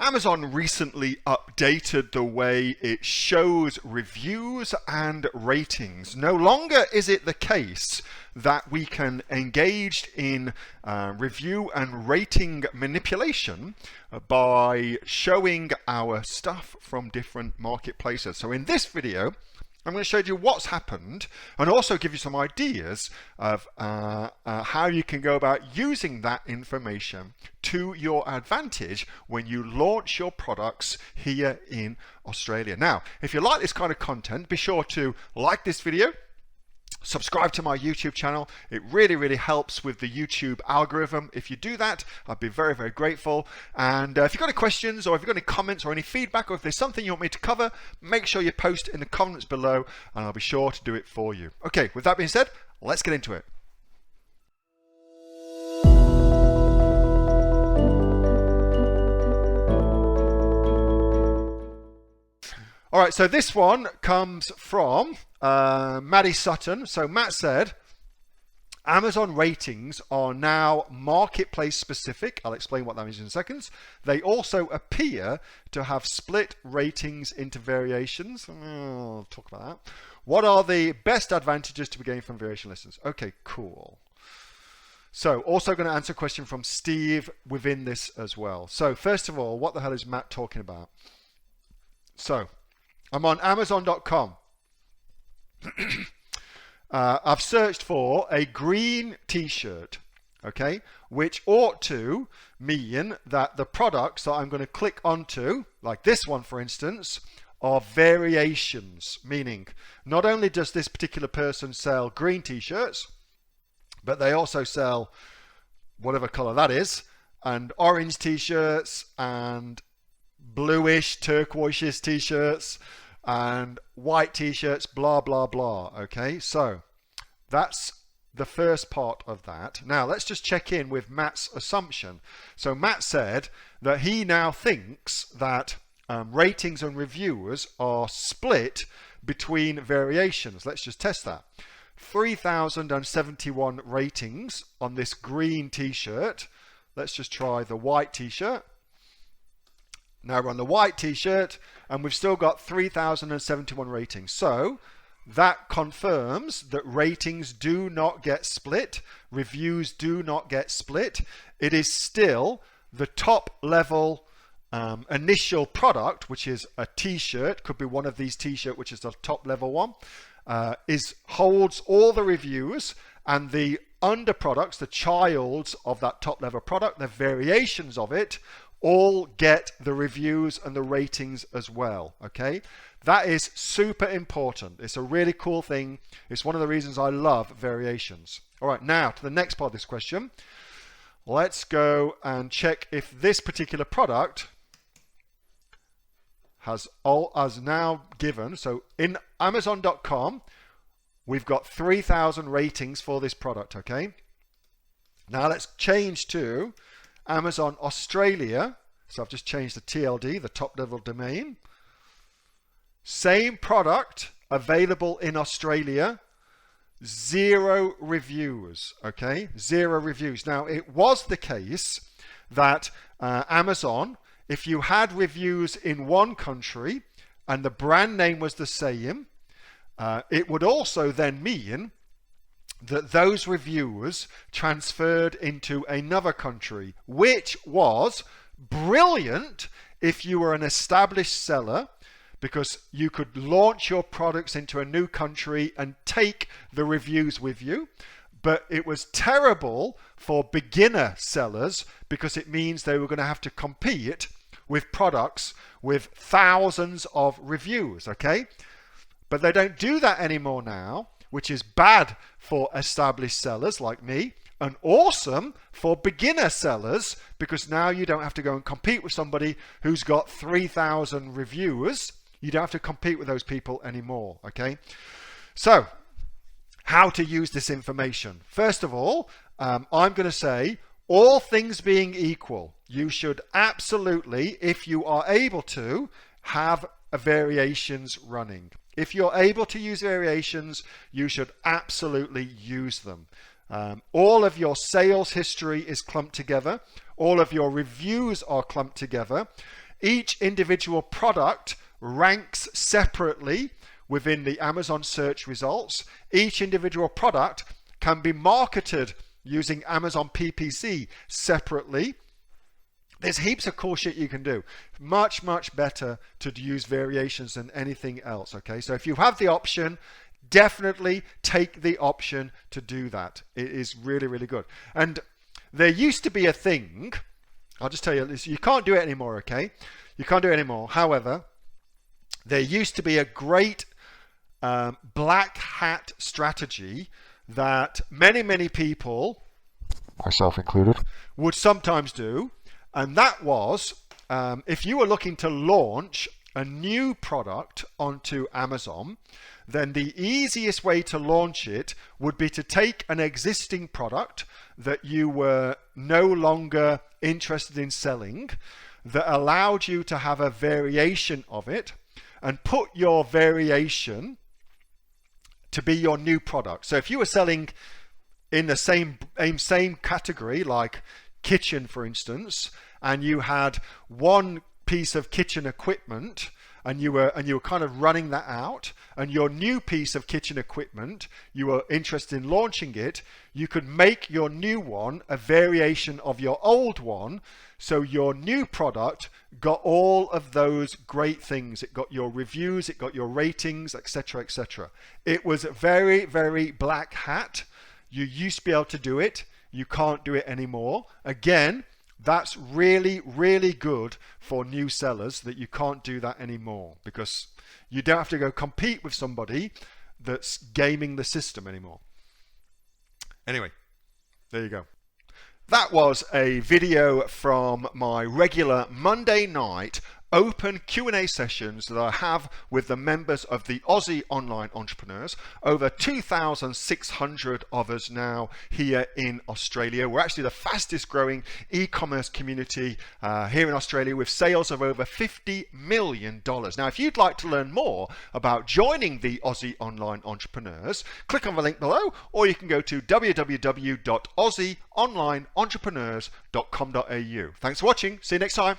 Amazon recently updated the way it shows reviews and ratings. No longer is it the case that we can engage in review and rating manipulation by showing our stuff from different marketplaces. So in this video, I'm going to show you what's happened and also give you some ideas of how you can go about using that information to your advantage when you launch your products here in Australia. Now, if you like this kind of content, be sure to like this video, subscribe to my YouTube channel. It really helps with the YouTube algorithm. If you do that, I'd be very grateful. And if you've got any questions, or if you've got any comments or any feedback, or if there's something you want me to cover, make sure you post in the comments below and I'll be sure to do it for you. Okay, with that being said, let's get into it. All right, so this one comes from Maddie Sutton. So Matt said, Amazon ratings are now marketplace specific. I'll explain what that means in a second. They also appear to have split ratings into variations. I'll talk about that. What are the best advantages to be gained from variation listings? Okay, cool. So also going to answer a question from Steve within this as well. So first of all, what the hell is Matt talking about? So I'm on Amazon.com. I've searched for a green t-shirt, okay, which ought to mean that the products that I'm going to click onto, like this one for instance, are variations, meaning not only does this particular person sell green t-shirts, but they also sell whatever color that is, and orange t-shirts, and bluish, turquoise t-shirts, and white t-shirts, blah blah. Okay, so that's the first part of that. Now let's just check in with Matt's assumption. So Matt said that he now thinks that ratings and reviewers are split between variations. Let's just test that. 3,071 ratings on this green t-shirt. Let's just try the white t-shirt. Now we're on the white t-shirt and we've still got 3,071 ratings. So that confirms that ratings do not get split, reviews do not get split. It is still the top level initial product, which is a t-shirt, could be one of these t-shirts, which is the top level one, holds all the reviews, and the under products, the childs of that top level product, the variations of it, all get the reviews and the ratings as well. Okay, that is super important. It's a really cool thing. It's one of the reasons I love variations. All right, now to the next part of this question. Let's go and check if this particular product has now given. So in Amazon.com, we've got 3,000 ratings for this product. Okay, now let's change to Amazon Australia. So I've just changed the TLD, the top level domain. Same product available in Australia, 0 reviews. Okay, 0 reviews. Now it was the case that Amazon, if you had reviews in one country and the brand name was the same, it would also then mean that those reviews transferred into another country, which was brilliant if you were an established seller, because you could launch your products into a new country and take the reviews with you. But it was terrible for beginner sellers because it means they were going to have to compete with products with thousands of reviews. Okay, but they don't do that anymore now, which is bad for established sellers like me and awesome for beginner sellers, because now you don't have to go and compete with somebody who's got 3,000 reviews. You don't have to compete with those people anymore. Okay, so how to use this information. First of all, I'm going to say, all things being equal, you should absolutely, if you are able to, have variations running. If you're able to use variations, you should absolutely use them. All of your sales history is clumped together. All of your reviews are clumped together. Each individual product ranks separately within the Amazon search results. Each individual product can be marketed using Amazon PPC separately. There's heaps of cool shit you can do. Much, much better to use variations than anything else, okay? So if you have the option, definitely take the option to do that. It is really, really good. And there used to be a thing, I'll just tell you this, you can't do it anymore, okay? You can't do it anymore. However, there used to be a great black hat strategy that many, many people, myself included, would sometimes do. And that was, if you were looking to launch a new product onto Amazon, then the easiest way to launch it would be to take an existing product that you were no longer interested in selling, that allowed you to have a variation of it, and put your variation to be your new product. So if you were selling in the same category, like kitchen, for instance, and you had one piece of kitchen equipment, and you were kind of running that out, and your new piece of kitchen equipment, you were interested in launching it, you could make your new one a variation of your old one, so your new product got all of those great things. It got your reviews, it got your ratings, etc., etc. It was very, very black hat. You used to be able to do it. You can't do it anymore. Again, that's really, really good for new sellers, that you can't do that anymore, because you don't have to go compete with somebody that's gaming the system anymore. Anyway, there you go. That was a video from my regular Monday night open Q&A sessions that I have with the members of the Aussie Online Entrepreneurs. Over 2,600 of us now here in Australia. We're actually the fastest growing e-commerce community here in Australia, with sales of over $50 million. Now, if you'd like to learn more about joining the Aussie Online Entrepreneurs, click on the link below, or you can go to www.aussieonlineentrepreneurs.com.au. Thanks for watching. See you next time.